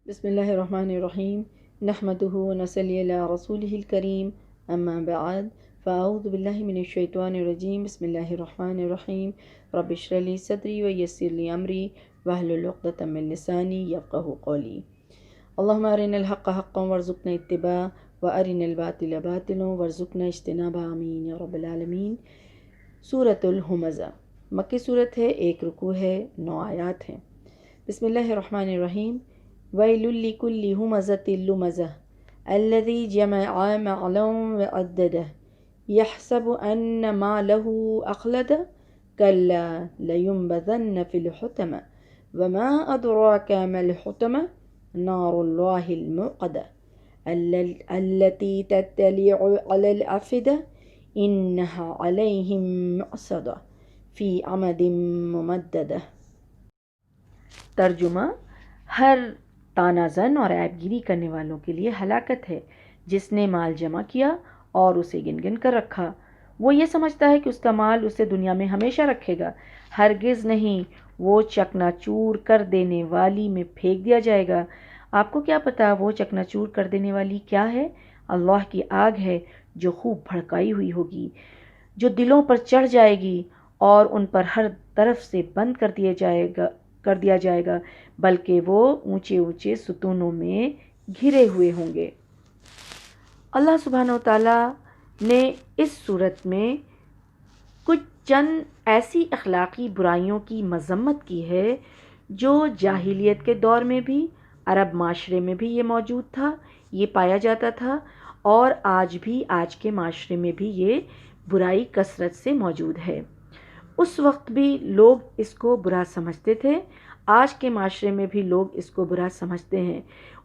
بسم اللہ الرحمن الرحیم نحمده ونصلی علی رسولہ الکریم اما بعد فاعوذ باللہ من الشیطان الرجیم بسم اللہ الرحمن الرحیم رب اشرح لی صدری ویسر لی امری واحلل عقدۃ من لسانی یفقہوا قولی اللہم ارنا الحق حقا وارزقنا اتباعہ وارنا الباطل باطلا وارزقنا اجتنابہ آمین یا رب العالمین۔ سورۃ الہمزہ مکی صورت ہے، 1 رکوع ہے، 9 آیات ہیں۔ بسم اللہ الرحمن الرحیم۔ ویل لکل ہمزۃ لمزہ الذی جمع مالا وعددہ یحسب ان مالہ اخلدہ کلا لینبذن فی الحطمہ وما ادراک ما الحطمہ نار اللہ الموقدہ التي تطلع على الافئدہ انہا علیہم مؤصدہ فی عمد ممددہ۔ ترجمہ: ہر طعنہ زن اور عیب گیری کرنے والوں کے لیے ہلاکت ہے۔ جس نے مال جمع کیا اور اسے گن گن کر رکھا، وہ یہ سمجھتا ہے کہ اس کا مال اسے دنیا میں ہمیشہ رکھے گا۔ ہرگز نہیں، وہ چکنا چور کر دینے والی میں پھینک دیا جائے گا۔ آپ کو کیا پتا وہ چکنا چور کر دینے والی کیا ہے؟ اللہ کی آگ ہے جو خوب بھڑکائی ہوئی ہوگی، جو دلوں پر چڑھ جائے گی اور ان پر ہر طرف سے بند کر دیا جائے گا بلکہ وہ اونچے اونچے ستونوں میں گھرے ہوئے ہوں گے۔ اللہ سبحانہ و تعالیٰ نے اس صورت میں چند ایسی اخلاقی برائیوں کی مذمت کی ہے جو جاہلیت کے دور میں بھی، عرب معاشرے میں بھی یہ موجود تھا، یہ پایا جاتا تھا، اور آج بھی آج کے معاشرے میں بھی یہ برائی کثرت سے موجود ہے۔ اس وقت بھی لوگ اس کو برا سمجھتے تھے، آج کے معاشرے میں بھی لوگ اس کو برا سمجھتے ہیں۔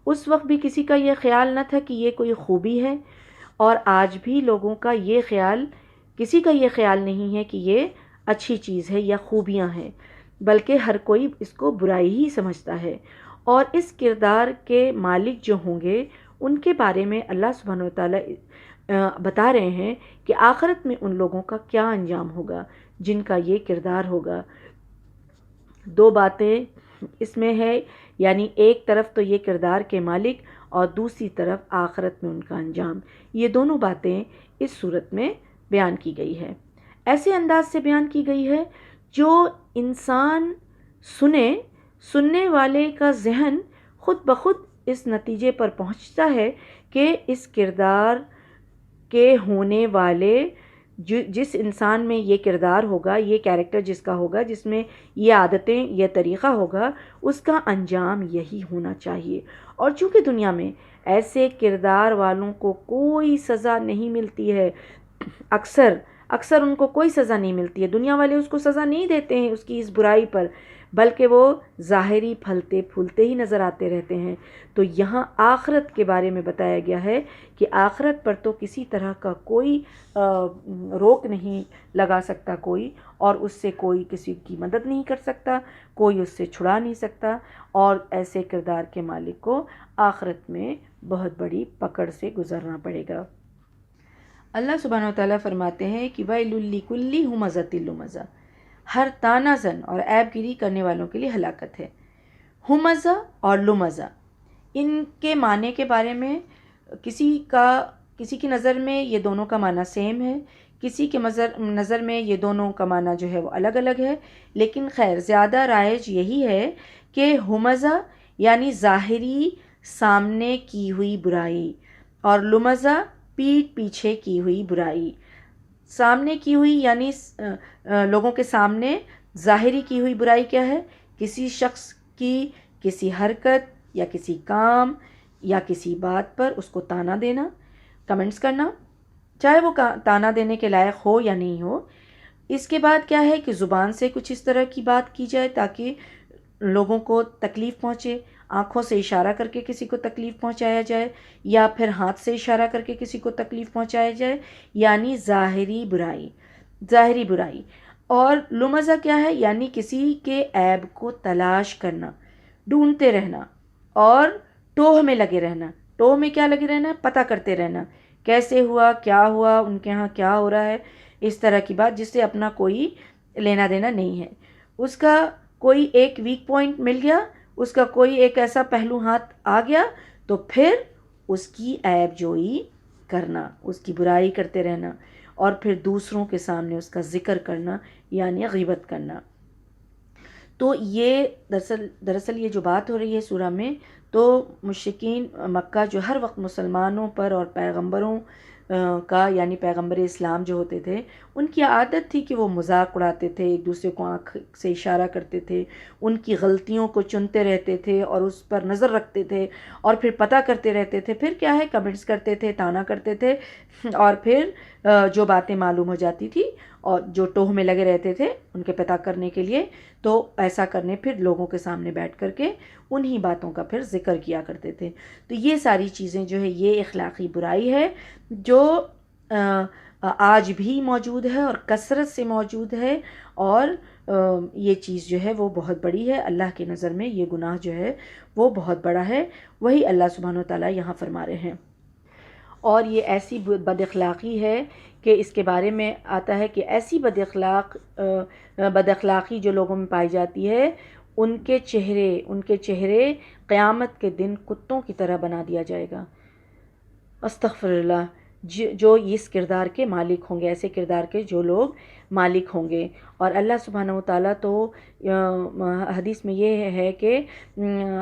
اس وقت بھی کسی کا یہ خیال نہ تھا کہ یہ کوئی خوبی ہے، اور آج بھی لوگوں کا یہ خیال، کسی کا یہ خیال نہیں ہے کہ یہ اچھی چیز ہے یا خوبیاں ہیں، بلکہ ہر کوئی اس کو برائی ہی سمجھتا ہے۔ اور اس کردار کے مالک جو ہوں گے ان کے بارے میں اللہ سبحانہ وتعالیٰ بتا رہے ہیں کہ آخرت میں ان لوگوں کا کیا انجام ہوگا جن کا یہ کردار ہوگا۔ 2 باتیں اس میں ہے، یعنی ایک طرف تو یہ کردار کے مالک اور دوسری طرف آخرت میں ان کا انجام، یہ دونوں باتیں اس صورت میں بیان کی گئی ہے۔ ایسے انداز سے بیان کی گئی ہے جو انسان سننے والے کا ذہن خود بخود اس نتیجے پر پہنچتا ہے کہ اس کردار کے ہونے والے جس انسان میں یہ کردار ہوگا، یہ کیریکٹر جس کا ہوگا، جس میں یہ عادتیں، یہ طریقہ ہوگا، اس کا انجام یہی ہونا چاہیے۔ اور چونکہ دنیا میں ایسے کردار والوں کو کوئی سزا نہیں ملتی ہے، اکثر ان کو کوئی سزا نہیں ملتی ہے، دنیا والے اس کو سزا نہیں دیتے ہیں اس کی اس برائی پر، بلکہ وہ ظاہری پھلتے پھولتے ہی نظر آتے رہتے ہیں۔ تو یہاں آخرت کے بارے میں بتایا گیا ہے کہ آخرت پر تو کسی طرح کا کوئی روک نہیں لگا سکتا کوئی، اور اس سے کوئی کسی کی مدد نہیں کر سکتا، کوئی اس سے چھڑا نہیں سکتا، اور ایسے کردار کے مالک کو آخرت میں بہت بڑی پکڑ سے گزرنا پڑے گا۔ اللہ سبحانہ وتعالیٰ فرماتے ہیں کہ وَيْلٌ لِكُلِّ ہُمَزَةٍ لُمَزَةٍ، ہر طعنہ زن اور عیب گیری کرنے والوں کے لیے ہلاکت ہے۔ ہمزہ اور لمزہ، ان کے معنی کے بارے میں کسی کی نظر میں یہ دونوں کا معنی سیم ہے، کسی کے نظر میں یہ دونوں کا معنی جو ہے وہ الگ الگ ہے، لیکن خیر زیادہ رائج یہی ہے کہ ہمزہ یعنی ظاہری سامنے کی ہوئی برائی، اور لمزہ پیٹھ پیچھے کی ہوئی برائی۔ سامنے کی ہوئی یعنی لوگوں کے سامنے ظاہری کی ہوئی برائی کیا ہے؟ کسی شخص کی کسی حرکت یا کسی کام یا کسی بات پر اس کو طعنہ دینا، کمنٹس کرنا، چاہے وہ طعنہ دینے کے لائق ہو یا نہیں ہو۔ اس کے بعد کیا ہے کہ زبان سے کچھ اس طرح کی بات کی جائے تاکہ لوگوں کو تکلیف پہنچے، آنکھوں سے اشارہ کر کے کسی کو تکلیف پہنچایا جائے، یا پھر ہاتھ سے اشارہ کر کے کسی کو تکلیف پہنچایا جائے، یعنی ظاہری برائی۔ اور لمزہ کیا ہے؟ یعنی کسی کے عیب کو تلاش کرنا، ڈھونڈتے رہنا اور ٹوہ میں لگے رہنا۔ ٹوہ میں کیا لگے رہنا؟ پتہ کرتے رہنا، کیسے ہوا، کیا ہوا، ان کے ہاں کیا ہو رہا ہے، اس طرح کی بات جس سے اپنا کوئی لینا دینا نہیں ہے۔ اس کا کوئی ایک ویک پوائنٹ مل گیا، اس کا کوئی ایک ایسا پہلو ہاتھ آ گیا تو پھر اس کی عیب جوئی کرنا، اس کی برائی کرتے رہنا، اور پھر دوسروں کے سامنے اس کا ذکر کرنا، یعنی غیبت کرنا۔ تو یہ دراصل یہ جو بات ہو رہی ہے سورہ میں، تو مشرکین مکہ جو ہر وقت مسلمانوں پر اور پیغمبروں کا، یعنی پیغمبر اسلام جو ہوتے تھے، ان کی عادت تھی کہ وہ مذاق اڑاتے تھے، ایک دوسرے کو آنکھ سے اشارہ کرتے تھے، ان کی غلطیوں کو چنتے رہتے تھے اور اس پر نظر رکھتے تھے، اور پھر پتہ کرتے رہتے تھے، پھر کیا ہے کمنٹس کرتے تھے، تانا کرتے تھے، اور پھر جو باتیں معلوم ہو جاتی تھی اور جو ٹوہ میں لگے رہتے تھے ان کے پتہ کرنے کے لیے، تو ایسا کرنے پھر لوگوں کے سامنے بیٹھ کر کے انہی باتوں کا پھر ذکر کیا کرتے تھے۔ تو یہ ساری چیزیں جو ہے یہ اخلاقی برائی ہے جو آج بھی موجود ہے اور کثرت سے موجود ہے، اور یہ چیز جو ہے وہ بہت بڑی ہے اللہ کی نظر میں، یہ گناہ جو ہے وہ بہت بڑا ہے، وہی اللہ سبحانہ وتعالیٰ یہاں فرما رہے ہیں۔ اور یہ ایسی بد اخلاقی ہے کہ اس کے بارے میں آتا ہے کہ ایسی بد اخلاقی جو لوگوں میں پائی جاتی ہے، ان کے چہرے قیامت کے دن کتوں کی طرح بنا دیا جائے گا۔ استغفر اللہ۔ جو اس کردار کے مالک ہوں گے، ایسے کردار کے جو لوگ مالک ہوں گے، اور اللہ سبحانہ وتعالیٰ تو حدیث میں یہ ہے کہ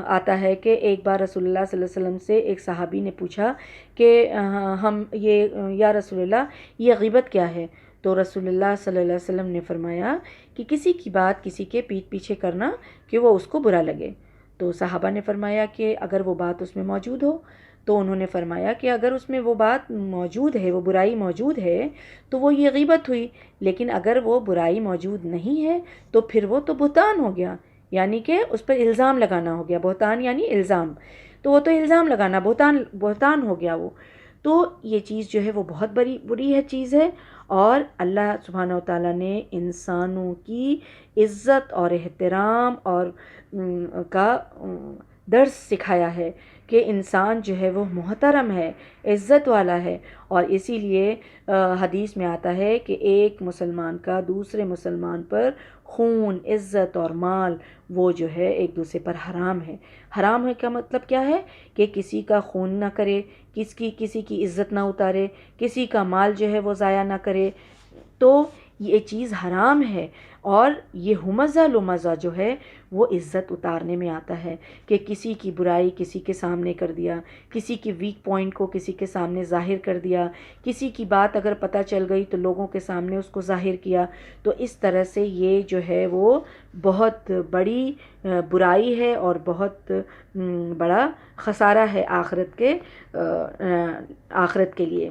آتا ہے کہ ایک بار رسول اللہ صلی اللہ علیہ وسلم سے ایک صحابی نے پوچھا کہ ہم یا رسول اللہ یہ غیبت کیا ہے؟ تو رسول اللہ صلی اللہ علیہ وسلم نے فرمایا کہ کسی کی بات کسی کے پیٹھ پیچھے کرنا کہ وہ اس کو برا لگے۔ تو صحابہ نے فرمایا کہ اگر وہ بات اس میں موجود ہو، تو انہوں نے فرمایا کہ اگر اس میں وہ بات موجود ہے، وہ برائی موجود ہے، تو وہ یہ غیبت ہوئی، لیکن اگر وہ برائی موجود نہیں ہے تو پھر وہ تو بہتان ہو گیا، یعنی کہ اس پر الزام لگانا ہو گیا۔ بہتان یعنی الزام، تو وہ تو الزام لگانا، بہتان ہو گیا وہ۔ تو یہ چیز جو ہے وہ بہت بری ہے چیز ہے، اور اللہ سبحانہ وتعالیٰ نے انسانوں کی عزت اور احترام اور کا درس سکھایا ہے کہ انسان جو ہے وہ محترم ہے، عزت والا ہے، اور اسی لیے حدیث میں آتا ہے کہ ایک مسلمان کا دوسرے مسلمان پر خون، عزت اور مال وہ جو ہے ایک دوسرے پر حرام ہے۔ حرام ہے کا مطلب کیا ہے کہ کسی کا خون نہ کرے، کسی کی عزت نہ اتارے، کسی کا مال جو ہے وہ ضائع نہ کرے، تو یہ چیز حرام ہے۔ اور یہ ہمزہ لمزہ جو ہے وہ عزت اتارنے میں آتا ہے کہ کسی کی برائی کسی کے سامنے کر دیا، کسی کی ویک پوائنٹ کو کسی کے سامنے ظاہر کر دیا، کسی کی بات اگر پتہ چل گئی تو لوگوں کے سامنے اس کو ظاہر کیا، تو اس طرح سے یہ جو ہے وہ بہت بڑی برائی ہے اور بہت بڑا خسارہ ہے آخرت کے لیے۔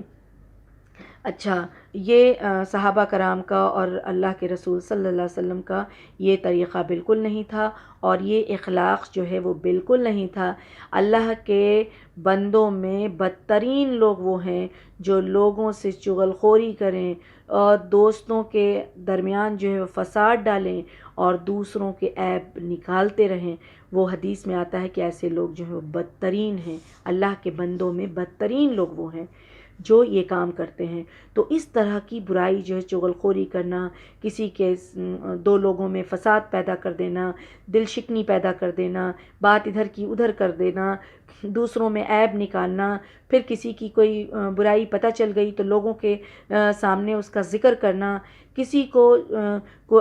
اچھا، یہ صحابہ کرام کا اور اللہ کے رسول صلی اللہ علیہ وسلم کا یہ طریقہ بالکل نہیں تھا، اور یہ اخلاق جو ہے وہ بالکل نہیں تھا۔ اللہ کے بندوں میں بدترین لوگ وہ ہیں جو لوگوں سے چغل خوری کریں اور دوستوں کے درمیان جو ہے وہ فساد ڈالیں اور دوسروں کے عیب نکالتے رہیں۔ وہ حدیث میں آتا ہے کہ ایسے لوگ جو ہیں وہ بدترین ہیں، اللہ کے بندوں میں بدترین لوگ وہ ہیں جو یہ کام کرتے ہیں۔ تو اس طرح کی برائی جو ہے چغل خوری کرنا، کسی کے دو لوگوں میں فساد پیدا کر دینا، دل شکنی پیدا کر دینا، بات ادھر کی ادھر کر دینا، دوسروں میں عیب نکالنا، پھر کسی کی کوئی برائی پتہ چل گئی تو لوگوں کے سامنے اس کا ذکر کرنا، کسی کو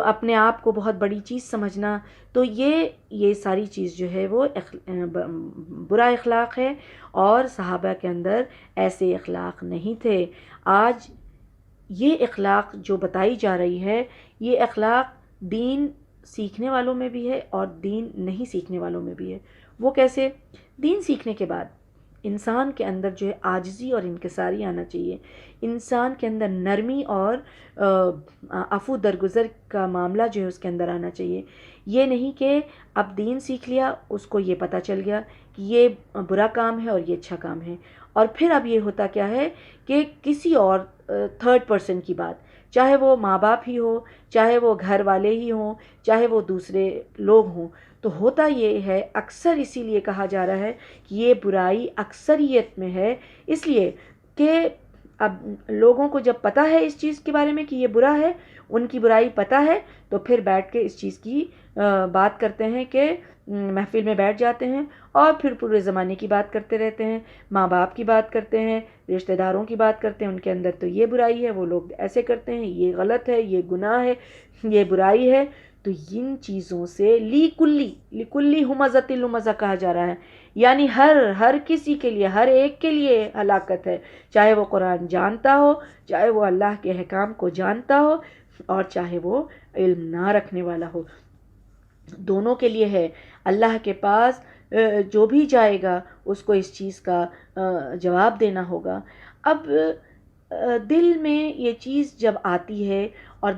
اپنے آپ کو بہت بڑی چیز سمجھنا، تو یہ ساری چیز جو ہے وہ برا اخلاق ہے، اور صحابہ کے اندر ایسے اخلاق نہیں تھے۔ آج یہ اخلاق جو بتائی جا رہی ہے، یہ اخلاق دین سیکھنے والوں میں بھی ہے اور دین نہیں سیکھنے والوں میں بھی ہے۔ وہ کیسے؟ دین سیکھنے کے بعد انسان کے اندر جو ہے عاجزی اور انکساری آنا چاہیے، انسان کے اندر نرمی اور عفو درگزر کا معاملہ جو ہے اس کے اندر آنا چاہیے۔ یہ نہیں کہ اب دین سیکھ لیا، اس کو یہ پتہ چل گیا کہ یہ برا کام ہے اور یہ اچھا کام ہے، اور پھر اب یہ ہوتا کیا ہے کہ کسی اور تھرڈ پرسن کی بات، چاہے وہ ماں باپ ہی ہو، چاہے وہ گھر والے ہی ہوں، چاہے وہ دوسرے لوگ ہوں، تو ہوتا یہ ہے اکثر، اسی لیے کہا جا رہا ہے کہ یہ برائی اکثریت میں ہے، اس لیے کہ اب لوگوں کو جب پتہ ہے اس چیز کے بارے میں کہ یہ برا ہے، ان کی برائی پتہ ہے، تو پھر بیٹھ کے اس چیز کی بات کرتے ہیں کہ محفل میں بیٹھ جاتے ہیں اور پھر پورے زمانے کی بات کرتے رہتے ہیں، ماں باپ کی بات کرتے ہیں، رشتہ داروں کی بات کرتے ہیں، ان کے اندر تو یہ برائی ہے، وہ لوگ ایسے کرتے ہیں، یہ غلط ہے، یہ گناہ ہے، یہ برائی ہے۔ تو ان چیزوں سے لیکلی ہمزۃ لمزہ کہا جا رہا ہے، یعنی ہر کسی کے لیے، ہر ایک کے لیے ہلاکت ہے، چاہے وہ قرآن جانتا ہو، چاہے وہ اللہ کے احکام کو جانتا ہو، اور چاہے وہ علم نہ رکھنے والا ہو، دونوں کے لیے ہے۔ اللہ کے پاس جو بھی جائے گا اس کو اس چیز کا جواب دینا ہوگا۔ اب دل میں یہ چیز جب آتی ہے اور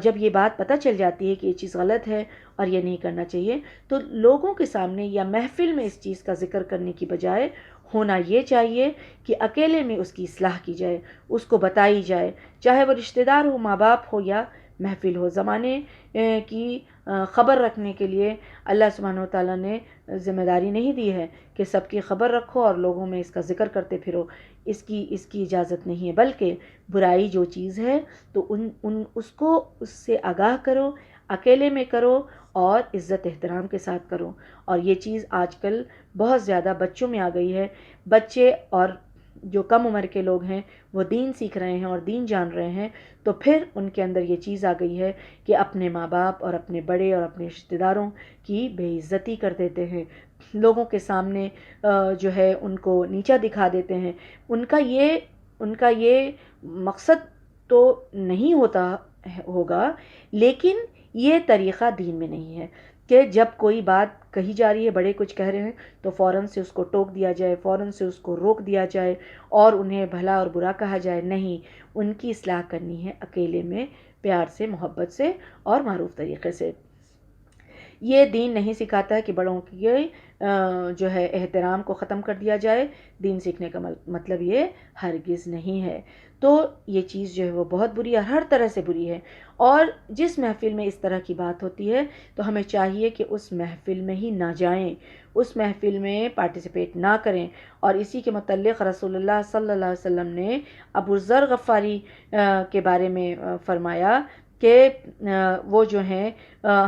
جب یہ بات پتہ چل جاتی ہے کہ یہ چیز غلط ہے اور یہ نہیں کرنا چاہیے، تو لوگوں کے سامنے یا محفل میں اس چیز کا ذکر کرنے کی بجائے ہونا یہ چاہیے کہ اکیلے میں اس کی اصلاح کی جائے، اس کو بتائی جائے، چاہے وہ رشتہ دار ہو، ماں باپ ہو یا محفل ہو۔ زمانے کی خبر رکھنے کے لیے اللہ سبحانہ و تعالیٰ نے ذمہ داری نہیں دی ہے کہ سب کی خبر رکھو اور لوگوں میں اس کا ذکر کرتے پھرو، اس کی اجازت نہیں ہے، بلکہ برائی جو چیز ہے تو اس کو اس سے آگاہ کرو، اکیلے میں کرو اور عزت احترام کے ساتھ کرو۔ اور یہ چیز آج کل بہت زیادہ بچوں میں آ گئی ہے، بچے اور جو کم عمر کے لوگ ہیں وہ دین سیکھ رہے ہیں اور دین جان رہے ہیں، تو پھر ان کے اندر یہ چیز آ گئی ہے کہ اپنے ماں باپ اور اپنے بڑے اور اپنے رشتہ داروں کی بے عزتی کر دیتے ہیں، لوگوں کے سامنے جو ہے ان کو نیچا دکھا دیتے ہیں۔ ان کا یہ مقصد تو نہیں ہوگا، لیکن یہ طریقہ دین میں نہیں ہے کہ جب کوئی بات کہی جا رہی ہے، بڑے کچھ کہہ رہے ہیں تو فوراً سے اس کو ٹوک دیا جائے، فوراً سے اس کو روک دیا جائے اور انہیں بھلا اور برا کہا جائے۔ نہیں، ان کی اصلاح کرنی ہے اکیلے میں، پیار سے، محبت سے اور معروف طریقے سے۔ یہ دین نہیں سکھاتا ہے کہ بڑوں کی جو ہے احترام کو ختم کر دیا جائے، دین سیکھنے کا مطلب یہ ہرگز نہیں ہے۔ تو یہ چیز جو ہے وہ بہت بری ہے، ہر طرح سے بری ہے، اور جس محفل میں اس طرح کی بات ہوتی ہے تو ہمیں چاہیے کہ اس محفل میں ہی نہ جائیں، اس محفل میں پارٹیسپیٹ نہ کریں۔ اور اسی کے متعلق رسول اللہ صلی اللہ علیہ وسلم نے ابو ذر غفاری کے بارے میں فرمایا کہ وہ جو ہیں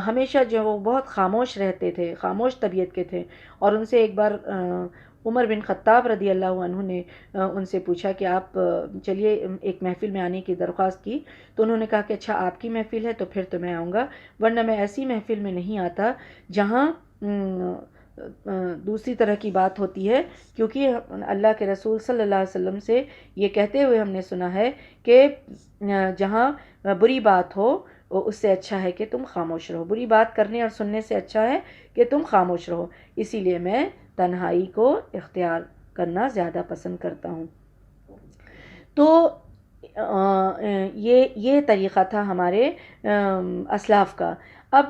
ہمیشہ جو وہ بہت خاموش رہتے تھے، خاموش طبیعت کے تھے، اور ان سے ایک بار عمر بن خطاب رضی اللہ عنہ نے ان سے پوچھا کہ آپ چلیے ایک محفل میں آنے کی درخواست کی، تو انہوں نے کہا کہ اچھا آپ کی محفل ہے تو پھر تو میں آؤں گا، ورنہ میں ایسی محفل میں نہیں آتا جہاں دوسری طرح کی بات ہوتی ہے، کیونکہ اللہ کے رسول صلی اللہ علیہ وسلم سے یہ کہتے ہوئے ہم نے سنا ہے کہ جہاں بری بات ہو اس سے اچھا ہے کہ تم خاموش رہو، بری بات کرنے اور سننے سے اچھا ہے کہ تم خاموش رہو، اسی لیے میں تنہائی کو اختیار کرنا زیادہ پسند کرتا ہوں۔ تو یہ طریقہ تھا ہمارے اسلاف کا۔ اب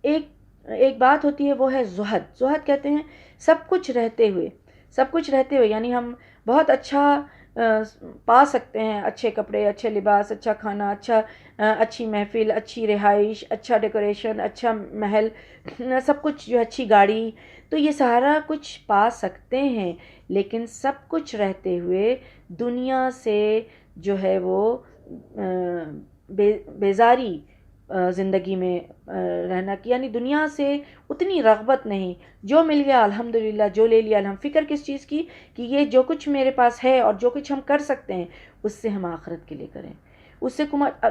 ایک بات ہوتی ہے، وہ ہے زہد کہتے ہیں سب کچھ رہتے ہوئے، یعنی ہم بہت اچھا پا سکتے ہیں، اچھے کپڑے، اچھے لباس، اچھا کھانا، اچھی محفل، اچھی رہائش، اچھا ڈیکوریشن، اچھا محل، سب کچھ جو اچھی گاڑی، تو یہ سارا کچھ پا سکتے ہیں، لیکن سب کچھ رہتے ہوئے دنیا سے جو ہے وہ بیزاری زندگی میں رہنا کی، یعنی دنیا سے اتنی رغبت نہیں، جو مل گیا الحمدللہ، جو لے لیا الحمد، فکر کس چیز کی کہ یہ جو کچھ میرے پاس ہے اور جو کچھ ہم کر سکتے ہیں اس سے ہم آخرت کے لیے کریں، اس سے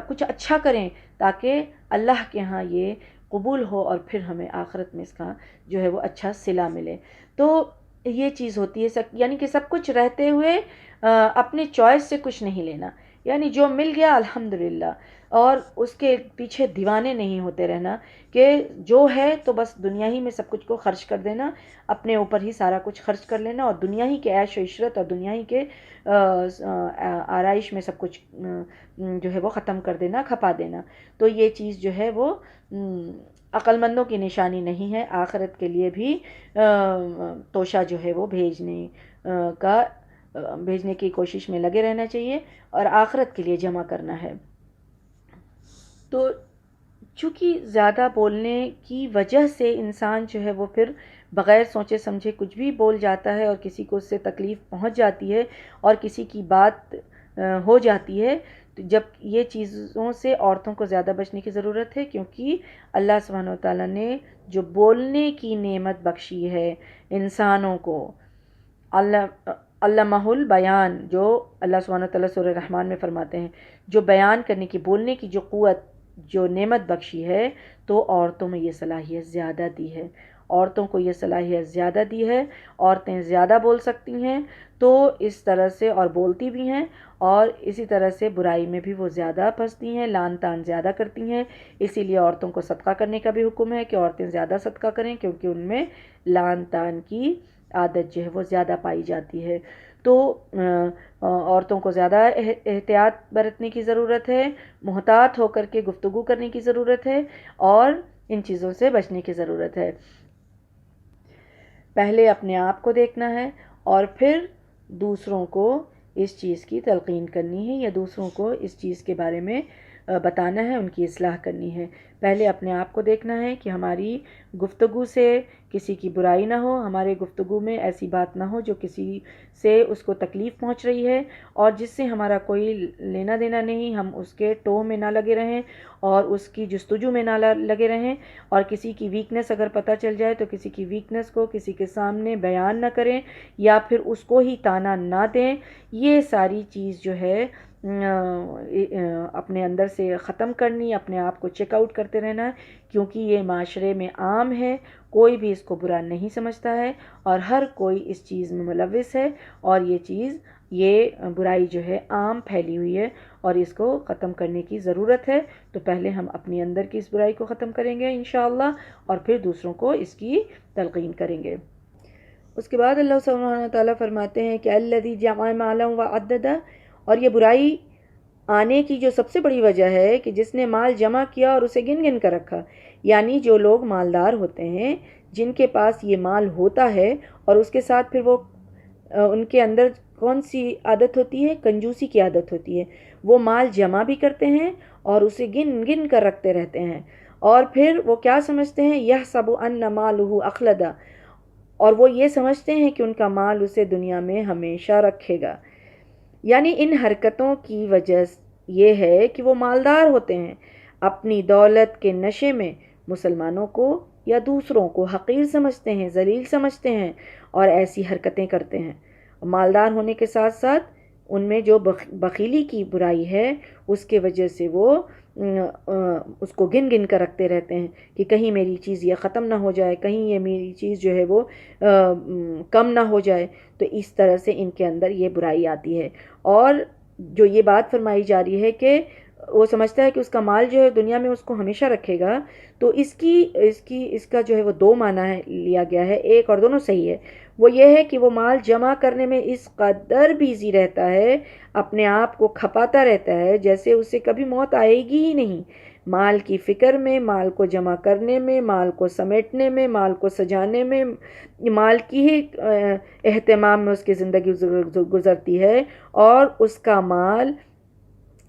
کچھ اچھا کریں تاکہ اللہ کے ہاں یہ قبول ہو اور پھر ہمیں آخرت میں اس کا جو ہے وہ اچھا صلہ ملے۔ تو یہ چیز ہوتی ہے، یعنی کہ سب کچھ رہتے ہوئے اپنے چوائس سے کچھ نہیں لینا، یعنی جو مل گیا الحمدللہ، اور اس کے پیچھے دیوانے نہیں ہوتے رہنا کہ جو ہے تو بس دنیا ہی میں سب کچھ کو خرچ کر دینا، اپنے اوپر ہی سارا کچھ خرچ کر لینا اور دنیا ہی کے عیش و عشرت اور دنیا ہی کے آرائش میں سب کچھ جو ہے وہ ختم کر دینا، کھپا دینا۔ تو یہ چیز جو ہے وہ عقل مندوں کی نشانی نہیں ہے، آخرت کے لیے بھی توشہ جو ہے وہ بھیجنے کی کوشش میں لگے رہنا چاہیے اور آخرت کے لیے جمع کرنا ہے۔ تو چونکہ زیادہ بولنے کی وجہ سے انسان جو ہے وہ پھر بغیر سوچے سمجھے کچھ بھی بول جاتا ہے اور کسی کو اس سے تکلیف پہنچ جاتی ہے اور کسی کی بات ہو جاتی ہے، تو جب یہ چیزوں سے عورتوں کو زیادہ بچنے کی ضرورت ہے، کیونکہ اللہ سبحانہ وتعالیٰ نے جو بولنے کی نعمت بخشی ہے انسانوں کو، علمہ البیان، جو اللہ سبحانہ وتعالیٰ سورہ رحمان میں فرماتے ہیں، جو بیان کرنے کی، بولنے کی جو قوت، جو نعمت بخشی ہے، تو عورتوں میں یہ صلاحیت زیادہ دی ہے، عورتوں کو یہ صلاحیت زیادہ دی ہے، عورتیں زیادہ بول سکتی ہیں، تو اس طرح سے اور بولتی بھی ہیں، اور اسی طرح سے برائی میں بھی وہ زیادہ پھنستی ہیں، لان تان زیادہ کرتی ہیں۔ اسی لیے عورتوں کو صدقہ کرنے کا بھی حکم ہے کہ عورتیں زیادہ صدقہ کریں، کیونکہ ان میں لان تان کی عادت جو ہے وہ زیادہ پائی جاتی ہے۔ تو عورتوں کو زیادہ احتیاط برتنے کی ضرورت ہے، محتاط ہو کر کے گفتگو کرنے کی ضرورت ہے، اور ان چیزوں سے بچنے کی ضرورت ہے۔ پہلے اپنے آپ کو دیکھنا ہے، اور پھر دوسروں کو اس چیز کی تلقین کرنی ہے، یا دوسروں کو اس چیز کے بارے میں بتانا ہے، ان کی اصلاح کرنی ہے۔ پہلے اپنے آپ کو دیکھنا ہے کہ ہماری گفتگو سے کسی کی برائی نہ ہو، ہمارے گفتگو میں ایسی بات نہ ہو جو کسی سے اس کو تکلیف پہنچ رہی ہے، اور جس سے ہمارا کوئی لینا دینا نہیں، ہم اس کے ٹوہ میں نہ لگے رہیں اور اس کی جستجو میں نہ لگے رہیں، اور کسی کی ویکنس اگر پتہ چل جائے تو کسی کی ویکنس کو کسی کے سامنے بیان نہ کریں، یا پھر اس کو ہی تانا نہ دیں۔ یہ ساری چیز جو ہے اپنے اندر سے ختم کرنی، اپنے آپ کو چیک آؤٹ کرتے رہنا، کیونکہ یہ معاشرے میں عام ہے، کوئی بھی اس کو برا نہیں سمجھتا ہے، اور ہر کوئی اس چیز میں ملوث ہے، اور یہ برائی جو ہے عام پھیلی ہوئی ہے، اور اس کو ختم کرنے کی ضرورت ہے۔ تو پہلے ہم اپنی اندر کی اس برائی کو ختم کریں گے انشاءاللہ، اور پھر دوسروں کو اس کی تلقین کریں گے۔ اس کے بعد اللہ سبحانہ وتعالیٰ فرماتے ہیں کہ الذی جمع مالا وعددہ، اور یہ برائی آنے کی جو سب سے بڑی وجہ ہے کہ جس نے مال جمع کیا اور اسے گن گن کر رکھا، یعنی جو لوگ مالدار ہوتے ہیں، جن کے پاس یہ مال ہوتا ہے، اور اس کے ساتھ پھر وہ ان کے اندر کون سی عادت ہوتی ہے؟ کنجوسی کی عادت ہوتی ہے۔ وہ مال جمع بھی کرتے ہیں اور اسے گن گن کر رکھتے رہتے ہیں، اور پھر وہ کیا سمجھتے ہیں؟ یحسب ان مالہ اخلدہ، اور وہ یہ سمجھتے ہیں کہ ان کا مال اسے دنیا میں ہمیشہ رکھے گا۔ یعنی ان حرکتوں کی وجہ یہ ہے کہ وہ مالدار ہوتے ہیں، اپنی دولت کے نشے میں مسلمانوں کو یا دوسروں کو حقیر سمجھتے ہیں، ذلیل سمجھتے ہیں، اور ایسی حرکتیں کرتے ہیں۔ مالدار ہونے کے ساتھ ساتھ ان میں جو بخیلی کی برائی ہے، اس کے وجہ سے وہ اس کو گن گن کر رکھتے رہتے ہیں کہ کہیں میری چیز یہ ختم نہ ہو جائے، کہیں یہ میری چیز جو ہے وہ کم نہ ہو جائے، تو اس طرح سے ان کے اندر یہ برائی آتی ہے۔ اور جو یہ بات فرمائی جا رہی ہے کہ وہ سمجھتا ہے کہ اس کا مال جو ہے دنیا میں اس کو ہمیشہ رکھے گا، تو اس کا جو ہے وہ دو معنی ہے لیا گیا ہے، ایک اور دونوں صحیح ہے۔ وہ یہ ہے کہ وہ مال جمع کرنے میں اس قدر بیزی رہتا ہے، اپنے آپ کو کھپاتا رہتا ہے جیسے اسے کبھی موت آئے گی ہی نہیں، مال کی فکر میں، مال کو جمع کرنے میں، مال کو سمیٹنے میں، مال کو سجانے میں، مال کی ہی اہتمام میں اس کی زندگی گزرتی ہے، اور اس کا مال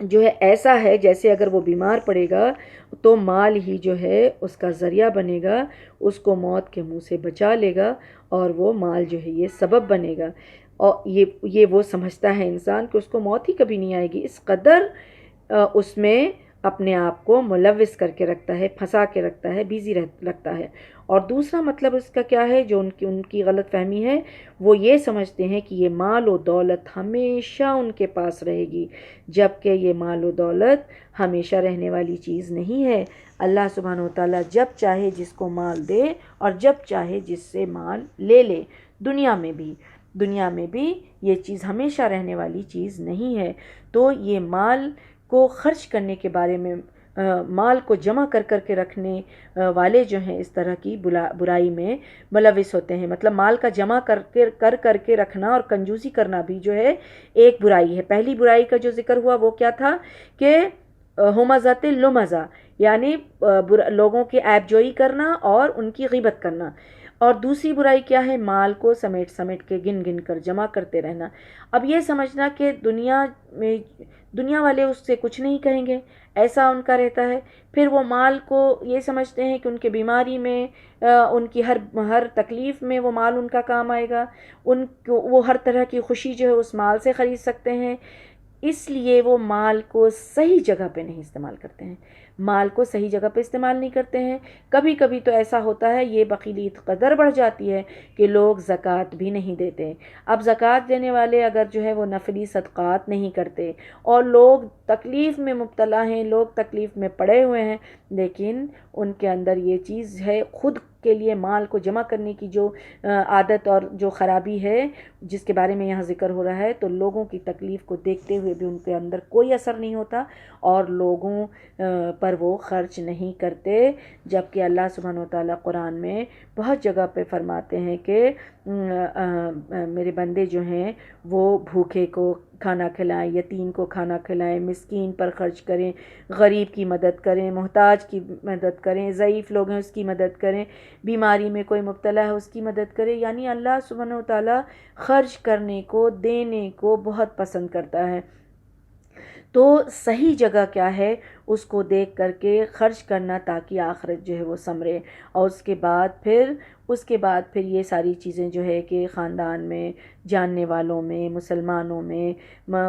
جو ہے ایسا ہے جیسے اگر وہ بیمار پڑے گا تو مال ہی جو ہے اس کا ذریعہ بنے گا، اس کو موت کے منہ سے بچا لے گا، اور وہ مال جو ہے یہ سبب بنے گا، اور یہ وہ سمجھتا ہے انسان کہ اس کو موت ہی کبھی نہیں آئے گی، اس قدر اس میں اپنے آپ کو ملوث کر کے رکھتا ہے، پھنسا کے رکھتا ہے، بیزی رکھتا ہے۔ اور دوسرا مطلب اس کا کیا ہے جو ان کی غلط فہمی ہے، وہ یہ سمجھتے ہیں کہ یہ مال و دولت ہمیشہ ان کے پاس رہے گی، جبکہ یہ مال و دولت ہمیشہ رہنے والی چیز نہیں ہے۔ اللہ سبحانہ وتعالیٰ جب چاہے جس کو مال دے، اور جب چاہے جس سے مال لے لے، دنیا میں بھی یہ چیز ہمیشہ رہنے والی چیز نہیں ہے۔ تو یہ مال کو خرچ کرنے کے بارے میں، مال کو جمع کر کر کے رکھنے والے جو ہیں اس طرح کی برائی میں ملوث ہوتے ہیں۔ مطلب مال کا جمع کر کے رکھنا اور کنجوسی کرنا بھی جو ہے ایک برائی ہے۔ پہلی برائی کا جو ذکر ہوا وہ کیا تھا کہ ہمزۃ لمزہ، یعنی لوگوں کے عیب جوئی کرنا اور ان کی غیبت کرنا، اور دوسری برائی کیا ہے؟ مال کو سمیٹ سمیٹ کے گن گن کر جمع کرتے رہنا۔ اب یہ سمجھنا کہ دنیا والے اس سے کچھ نہیں کہیں گے، ایسا ان کا رہتا ہے۔ پھر وہ مال کو یہ سمجھتے ہیں کہ ان کے بیماری میں، ان کی ہر تکلیف میں وہ مال ان کا کام آئے گا، وہ ہر طرح کی خوشی جو ہے اس مال سے خرید سکتے ہیں۔ اس لیے وہ مال کو صحیح جگہ پہ نہیں استعمال کرتے ہیں، مال کو صحیح جگہ پہ استعمال نہیں کرتے ہیں۔ کبھی کبھی تو ایسا ہوتا ہے، یہ بخیلی قدر بڑھ جاتی ہے کہ لوگ زکوٰۃ بھی نہیں دیتے۔ اب زکوٰۃ دینے والے اگر جو ہے وہ نفلی صدقات نہیں کرتے اور لوگ تکلیف میں مبتلا ہیں، لوگ تکلیف میں پڑے ہوئے ہیں، لیکن ان کے اندر یہ چیز ہے، خود کے لیے مال کو جمع کرنے کی جو عادت اور جو خرابی ہے جس کے بارے میں یہاں ذکر ہو رہا ہے، تو لوگوں کی تکلیف کو دیکھتے ہوئے بھی ان کے اندر کوئی اثر نہیں ہوتا اور لوگوں پر وہ خرچ نہیں کرتے، جبکہ اللہ سبحانہ و تعالیٰ قرآن میں بہت جگہ پہ فرماتے ہیں کہ میرے بندے جو ہیں وہ بھوکے کو کھانا کھلائیں، یتیم کو کھانا کھلائیں، مسکین پر خرچ کریں، غریب کی مدد کریں، محتاج کی مدد کریں، ضعیف لوگ ہیں اس کی مدد کریں، بیماری میں کوئی مبتلا ہے اس کی مدد کریں۔ یعنی اللہ سبحانہ و تعالیٰ خرچ کرنے کو، دینے کو بہت پسند کرتا ہے۔ تو صحیح جگہ کیا ہے اس کو دیکھ کر کے خرچ کرنا تاکہ آخرت جو ہے وہ ثمرے، اور اس کے بعد پھر یہ ساری چیزیں جو ہے کہ خاندان میں، جاننے والوں میں، مسلمانوں میں،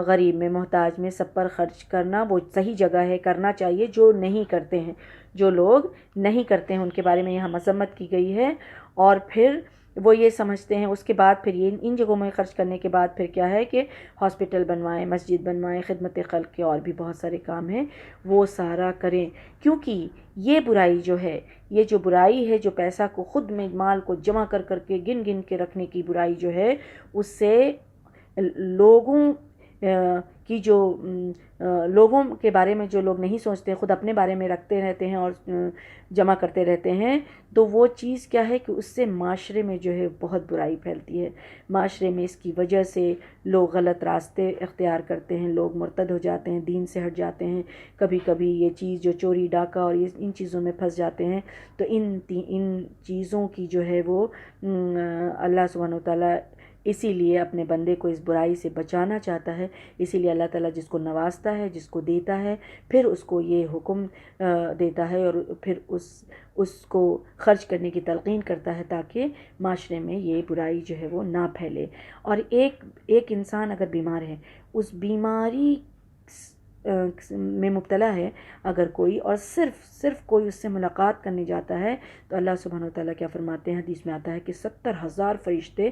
غریب میں، محتاج میں، سب پر خرچ کرنا وہ صحیح جگہ ہے، کرنا چاہیے۔ جو نہیں کرتے ہیں، جو لوگ نہیں کرتے ہیں ان کے بارے میں یہاں مذمت کی گئی ہے، اور پھر وہ یہ سمجھتے ہیں اس کے بعد پھر یہ ان جگہوں میں خرچ کرنے کے بعد پھر کیا ہے کہ ہاسپٹل بنوائیں، مسجد بنوائیں، خدمت خلق کے اور بھی بہت سارے کام ہیں وہ سارا کریں، کیونکہ یہ برائی جو ہے، یہ جو برائی ہے، جو پیسہ کو خود میں مال کو جمع کر کر کے گن گن کے رکھنے کی برائی جو ہے، اس سے لوگوں کی جو لوگوں کے بارے میں جو لوگ نہیں سوچتے، خود اپنے بارے میں رکھتے رہتے ہیں اور جمع کرتے رہتے ہیں، تو وہ چیز کیا ہے کہ اس سے معاشرے میں جو ہے بہت برائی پھیلتی ہے۔ معاشرے میں اس کی وجہ سے لوگ غلط راستے اختیار کرتے ہیں، لوگ مرتد ہو جاتے ہیں، دین سے ہٹ جاتے ہیں، کبھی کبھی یہ چیز جو چوری ڈاکہ اور ان چیزوں میں پھنس جاتے ہیں۔ تو ان چیزوں کی جو ہے وہ اللہ سبحانہ و تعالیٰ اسی لیے اپنے بندے کو اس برائی سے بچانا چاہتا ہے، اسی لیے اللہ تعالیٰ جس کو نوازتا ہے، جس کو دیتا ہے، پھر اس کو یہ حکم دیتا ہے اور پھر اس کو خرچ کرنے کی تلقین کرتا ہے تاکہ معاشرے میں یہ برائی جو ہے وہ نہ پھیلے۔ اور ایک انسان اگر بیمار ہے، اس بیماری میں مبتلا ہے اگر کوئی، اور صرف کوئی اس سے ملاقات کرنے جاتا ہے، تو اللہ سبحانہ و تعالیٰ کیا فرماتے ہیں، حدیث میں آتا ہے کہ 70,000 فرشتے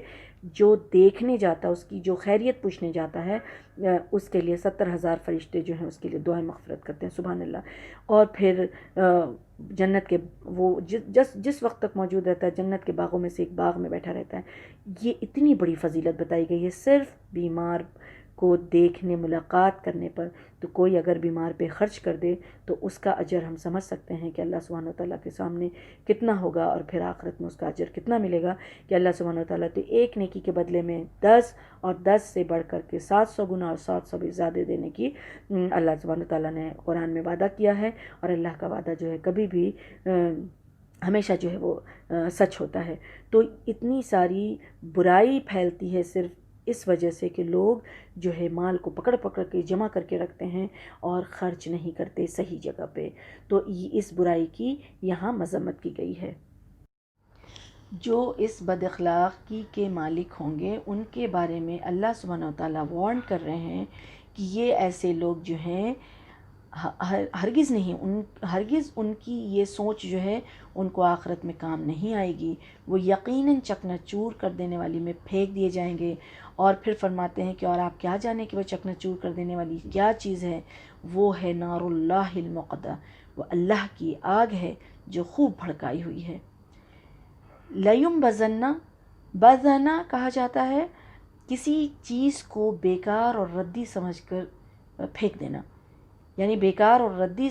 جو دیکھنے جاتا، اس کی جو خیریت پوچھنے جاتا ہے، اس کے لیے 70,000 فرشتے جو ہیں اس کے لیے دعائیں مغفرت کرتے ہیں، سبحان اللہ۔ اور پھر جنت کے وہ جس وقت تک موجود رہتا ہے، جنت کے باغوں میں سے ایک باغ میں بیٹھا رہتا ہے۔ یہ اتنی بڑی فضیلت بتائی گئی ہے صرف بیمار کو دیکھنے، ملاقات کرنے پر۔ تو کوئی اگر بیمار پہ خرچ کر دے تو اس کا اجر ہم سمجھ سکتے ہیں کہ اللہ سبحانہ و تعالیٰ کے سامنے کتنا ہوگا، اور پھر آخرت میں اس کا اجر کتنا ملے گا، کہ اللہ سبحانہ و تعالیٰ تو ایک نیکی کے بدلے میں 10 اور 10 سے بڑھ کر کے 700 گنا اور 700 بھی زیادہ دینے کی اللہ سبحانہ و تعالیٰ نے قرآن میں وعدہ کیا ہے، اور اللہ کا وعدہ جو ہے کبھی بھی ہمیشہ جو ہے وہ سچ ہوتا ہے۔ تو اتنی ساری برائی پھیلتی ہے صرف اس وجہ سے کہ لوگ جو ہے مال کو پکڑ پکڑ کے جمع کر کے رکھتے ہیں اور خرچ نہیں کرتے صحیح جگہ پہ۔ تو اس برائی کی یہاں مذمت کی گئی ہے۔ جو اس بد اخلاقی کے مالک ہوں گے ان کے بارے میں اللہ سبحانہ و تعالیٰ وارن کر رہے ہیں کہ یہ ایسے لوگ جو ہیں ہرگز ان کی یہ سوچ جو ہے ان کو آخرت میں کام نہیں آئے گی، وہ یقیناً چکنا چور کر دینے والی میں پھینک دیے جائیں گے۔ اور پھر فرماتے ہیں کہ اور آپ کیا جانیں کہ وہ چکنا چور کر دینے والی کیا چیز ہے، وہ ہے نار اللہ الموقدہ، وہ اللہ کی آگ ہے جو خوب بھڑکائی ہوئی ہے۔ لیمبذنہ، بذنا کہا جاتا ہے کسی چیز کو بیکار اور ردی سمجھ کر پھینک دینا، یعنی بیکار اور ردی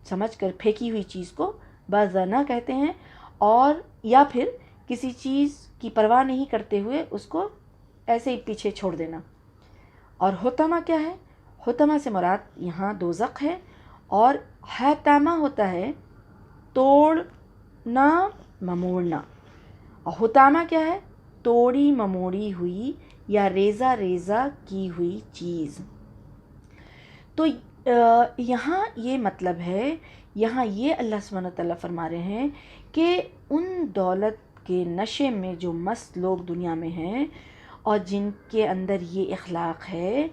سمجھ کر پھینکی ہوئی چیز کو بذنا کہتے ہیں، اور یا پھر کسی چیز کی پرواہ نہیں کرتے ہوئے اس کو ایسے ہی پیچھے چھوڑ دینا۔ اور حطمہ کیا ہے؟ حطمہ سے مراد یہاں دوزخ ہے، اور حطمہ ہوتا ہے توڑنا، مموڑنا، اور حطامہ کیا ہے؟ توڑی مموڑی ہوئی یا ریزہ ریزہ کی ہوئی چیز۔ تو یہاں یہ مطلب ہے، یہاں یہ اللہ سبحانہ تعالیٰ فرما رہے ہیں کہ ان دولت کے نشے میں جو مست لوگ دنیا میں ہیں اور جن کے اندر یہ اخلاق ہے،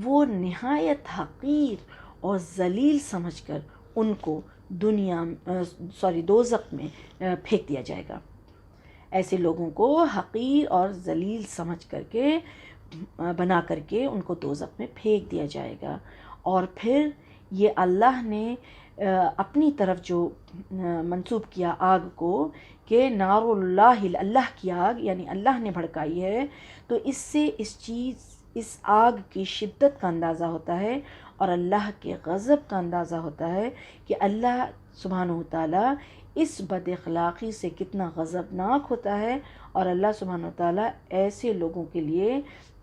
وہ نہایت حقیر اور ذلیل سمجھ کر ان کو دوزخ میں پھینک دیا جائے گا۔ ایسے لوگوں کو حقیر اور ذلیل سمجھ کر کے بنا کر کے ان کو دوزخ میں پھینک دیا جائے گا۔ اور پھر یہ اللہ نے اپنی طرف جو منسوب کیا آگ کو کہ نار اللہ، اللہ کی آگ، یعنی اللہ نے بھڑکائی ہے، تو اس سے اس آگ کی شدت کا اندازہ ہوتا ہے اور اللہ کے غضب کا اندازہ ہوتا ہے کہ اللہ سبحانہ وتعالیٰ اس بد اخلاقی سے کتنا غضبناک ہوتا ہے، اور اللہ سبحانہ وتعالیٰ ایسے لوگوں کے لیے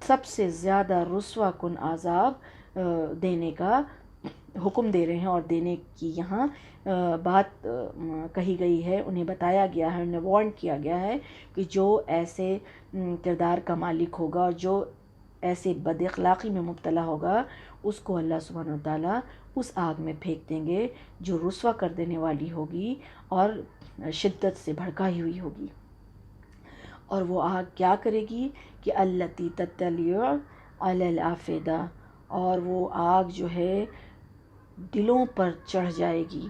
سب سے زیادہ رسوا کن عذاب دینے کا حکم دے رہے ہیں، اور دینے کی یہاں بات کہی گئی ہے، انہیں بتایا گیا ہے، انہیں وارن کیا گیا ہے کہ جو ایسے کردار کا مالک ہوگا اور جو ایسے بد اخلاقی میں مبتلا ہوگا، اس کو اللہ سبحانہ وتعالیٰ اس آگ میں پھینک دیں گے جو رسوا کر دینے والی ہوگی اور شدت سے بھڑکائی ہوئی ہوگی۔ اور وہ آگ کیا کرے گی کہ التی تطلع علی الافئدہ، اور وہ آگ جو ہے دلوں پر چڑھ جائے گی،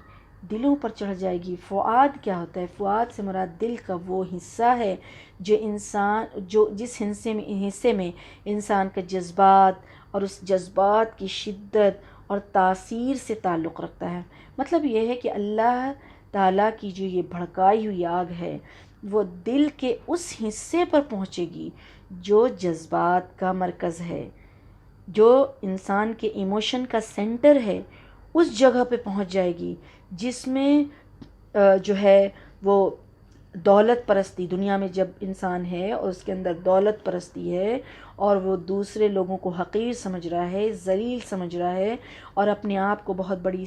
دلوں پر چڑھ جائے گی۔ فؤاد کیا ہوتا ہے؟ فؤاد سے مراد دل کا وہ حصہ ہے جو جس حصے میں انسان کا جذبات اور اس جذبات کی شدت اور تاثیر سے تعلق رکھتا ہے۔ مطلب یہ ہے کہ اللہ تعالیٰ کی جو یہ بھڑکائی ہوئی آگ ہے وہ دل کے اس حصے پر پہنچے گی جو جذبات کا مرکز ہے، جو انسان کے ایموشن کا سینٹر ہے، اس جگہ پہ پہنچ جائے گی جس میں جو ہے وہ دولت پرستی، دنیا میں جب انسان ہے اور اس کے اندر دولت پرستی ہے اور وہ دوسرے لوگوں کو حقیر سمجھ رہا ہے، ذلیل سمجھ رہا ہے اور اپنے آپ کو بہت بڑی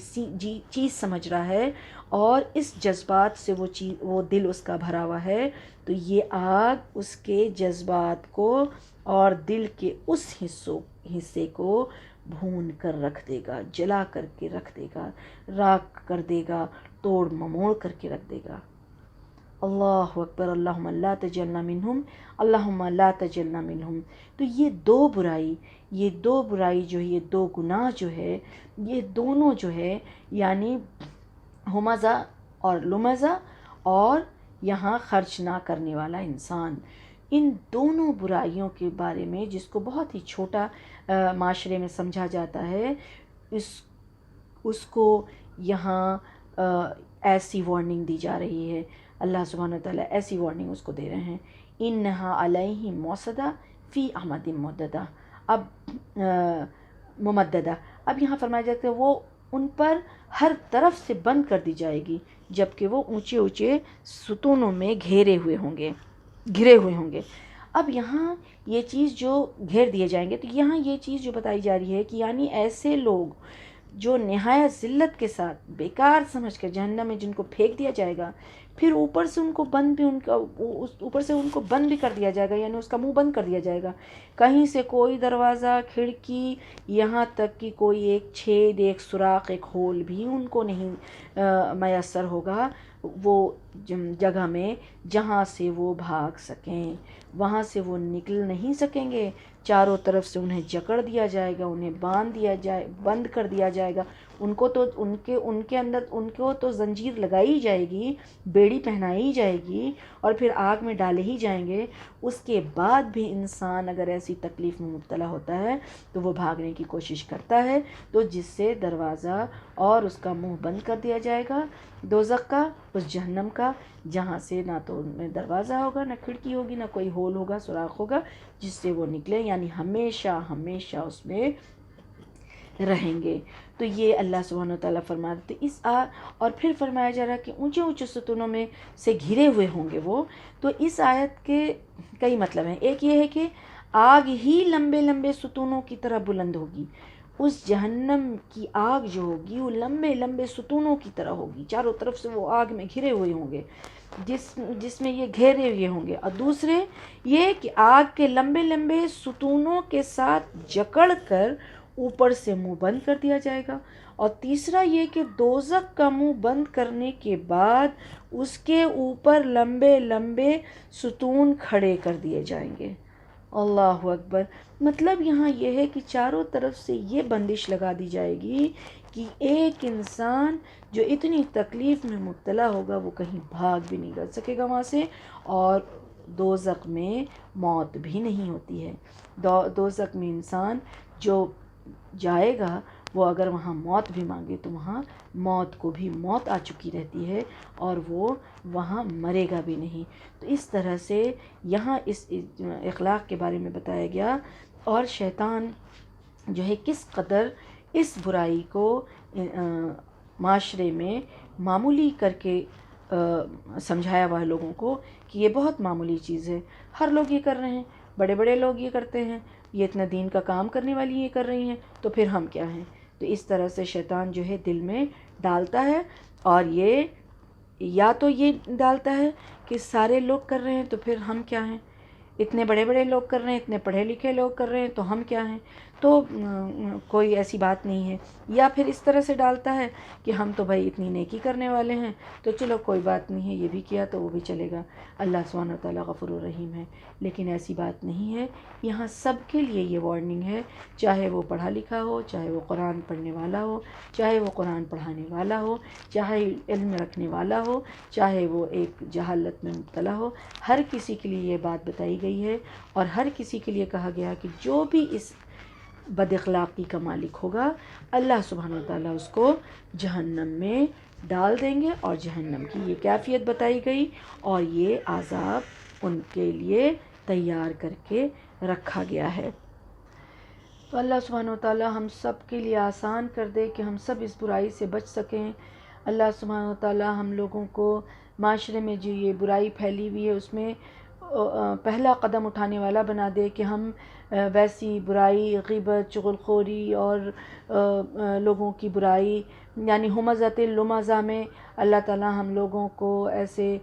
چیز سمجھ رہا ہے، اور اس جذبات سے وہ دل اس کا بھرا ہوا ہے، تو یہ آگ اس کے جذبات کو اور دل کے اس حصے کو بھون کر رکھ دے گا، جلا کر کے رکھ دے گا، راکھ کر دے گا، توڑ مموڑ کر کے رکھ دے گا۔ اللہ اکبر، اللہم لا تجعلنا منہم، اللہم لا تجعلنا منہم۔ تو یہ دو برائی جو ہے، یہ دو گناہ جو ہے، یہ دونوں جو ہے یعنی ہمزہ اور لمزہ، اور یہاں خرچ نہ کرنے والا انسان، ان دونوں برائیوں کے بارے میں جس کو بہت ہی چھوٹا معاشرے میں سمجھا جاتا ہے، اس کو یہاں ایسی وارننگ دی جا رہی ہے۔ اللہ سبحانہ وتعالیٰ ایسی وارننگ اس کو دے رہے ہیں، انہا علیہم موصدہ فی احمد ممددہ۔ اب یہاں فرمایا جاتا ہے وہ ان پر ہر طرف سے بند کر دی جائے گی، جبکہ وہ اونچے اونچے ستونوں میں گھرے ہوئے ہوں گے۔ اب یہاں یہ چیز جو گھیر دیے جائیں گے، تو یہاں یہ چیز جو بتائی جا رہی ہے کہ یعنی ایسے لوگ جو نہایت ذلت کے ساتھ بیکار سمجھ کر جہنم میں جن کو پھینک دیا جائے گا، پھر اوپر سے ان کو بند بھی کر دیا جائے گا، یعنی اس کا منہ بند کر دیا جائے گا، کہیں سے کوئی دروازہ، کھڑکی، یہاں تک کہ کوئی ایک چھید، ایک سوراخ، ایک ہول بھی ان کو نہیں میسر ہوگا وہ جگہ میں جہاں سے وہ بھاگ سکیں، وہاں سے وہ نکل نہیں سکیں گے، چاروں طرف سے انہیں جکڑ دیا جائے گا، انہیں بند کر دیا جائے گا، ان کو تو زنجیر لگائی جائے گی، بیڑی پہنائی جائے گی، اور پھر آگ میں ڈالے ہی جائیں گے۔ اس کے بعد بھی انسان اگر ایسی تکلیف میں مبتلا ہوتا ہے تو وہ بھاگنے کی کوشش کرتا ہے، تو جس سے دروازہ اور اس کا منہ بند کر دیا جائے گا دوزخ کا، اس جہنم کا، جہاں سے نہ تو ان میں دروازہ ہوگا، نہ کھڑکی ہوگی، نہ کوئی ہول ہوگا، سوراخ ہوگا جس سے وہ نکلے، یعنی ہمیشہ ہمیشہ اس میں رہیں گے۔ تو یہ اللہ سبحانہ وتعالیٰ فرماتے اور پھر فرمایا جا رہا ہے کہ اونچے اونچے ستونوں میں سے گھرے ہوئے ہوں گے وہ۔ تو اس آیت کے کئی مطلب ہیں، ایک یہ ہے کہ آگ ہی لمبے لمبے ستونوں کی طرح بلند ہوگی، اس جہنم کی آگ جو ہوگی وہ لمبے لمبے ستونوں کی طرح ہوگی، چاروں طرف سے وہ آگ میں گھرے ہوئے ہوں گے، جس میں یہ گھیرے ہوئے ہوں گے۔ اور دوسرے یہ کہ آگ کے لمبے لمبے ستونوں کے ساتھ جکڑ کر اوپر سے منہ بند کر دیا جائے گا، اور تیسرا یہ کہ دوزخ کا منہ بند کرنے کے بعد اس کے اوپر لمبے لمبے ستون کھڑے کر دیے جائیں گے۔ اللہ اکبر. مطلب یہاں یہ ہے کہ چاروں طرف سے یہ بندش لگا دی جائے گی کہ ایک انسان جو اتنی تکلیف میں مبتلا ہوگا وہ کہیں بھاگ بھی نہیں کر سکے گا وہاں سے. اور دوزخ میں موت بھی نہیں ہوتی ہے. دوزخ میں انسان جو جائے گا وہ اگر وہاں موت بھی مانگے تو وہاں موت کو بھی موت آ چکی رہتی ہے اور وہ وہاں مرے گا بھی نہیں. تو اس طرح سے یہاں اس اخلاق کے بارے میں بتایا گیا. اور شیطان جو ہے کس قدر اس برائی کو معاشرے میں معمولی کر کے سمجھایا ہوا ہے لوگوں کو کہ یہ بہت معمولی چیز ہے، ہر لوگ یہ کر رہے ہیں، بڑے بڑے لوگ یہ کرتے ہیں، یہ اتنا دین کا کام کرنے والی یہ کر رہی ہیں، تو پھر ہم کیا ہیں. تو اس طرح سے شیطان جو ہے دل میں ڈالتا ہے. اور یہ یا تو یہ ڈالتا ہے کہ سارے لوگ کر رہے ہیں تو پھر ہم کیا ہیں، اتنے بڑے بڑے لوگ کر رہے ہیں، اتنے پڑھے لکھے لوگ کر رہے ہیں تو ہم کیا ہیں. تو کوئی ایسی بات نہیں ہے. یا پھر اس طرح سے ڈالتا ہے کہ ہم تو بھائی اتنی نیکی کرنے والے ہیں تو چلو کوئی بات نہیں ہے، یہ بھی کیا تو وہ بھی چلے گا. اللہ سبحانہ و تعالیٰ غفور الرحیم ہے. لیکن ایسی بات نہیں ہے. یہاں سب کے لیے یہ وارننگ ہے، چاہے وہ پڑھا لکھا ہو، چاہے وہ قرآن پڑھنے والا ہو، چاہے وہ قرآن پڑھانے والا ہو، چاہے علم رکھنے والا ہو، چاہے وہ ایک جہالت میں مبتلا ہو. ہر کسی کے لیے یہ بات بتائی گئی ہے. اور ہر کسی کے لیے کہا گیا کہ جو بھی اس بد اخلاقی کا مالک ہوگا اللہ سبحانہ وتعالیٰ اس کو جہنم میں ڈال دیں گے. اور جہنم کی یہ کیفیت بتائی گئی اور یہ عذاب ان کے لیے تیار کر کے رکھا گیا ہے. تو اللہ سبحانہ وتعالیٰ ہم سب کے لیے آسان کر دے کہ ہم سب اس برائی سے بچ سکیں. اللہ سبحانہ وتعالیٰ ہم لوگوں کو معاشرے میں جو یہ برائی پھیلی ہوئی ہے اس میں پہلا قدم اٹھانے والا بنا دے کہ ہم ویسی برائی، غیبت، چغلخوری اور لوگوں کی برائی یعنی ہمزۃ اللمزہ میں اللہ تعالیٰ ہم لوگوں کو ایسے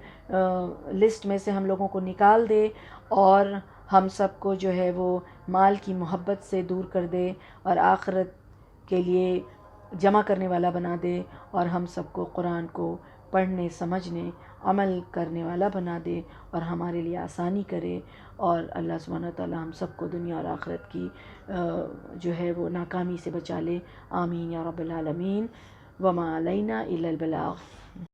لسٹ میں سے ہم لوگوں کو نکال دے اور ہم سب کو جو ہے وہ مال کی محبت سے دور کر دے اور آخرت کے لیے جمع کرنے والا بنا دے اور ہم سب کو قرآن کو پڑھنے، سمجھنے، عمل کرنے والا بنا دے اور ہمارے لیے آسانی کرے. اور اللہ سبحانہ وتعالیٰ ہم سب کو دنیا اور آخرت کی جو ہے وہ ناکامی سے بچا لے. آمین یا رب العالمین. وما علینا الا البلاغ.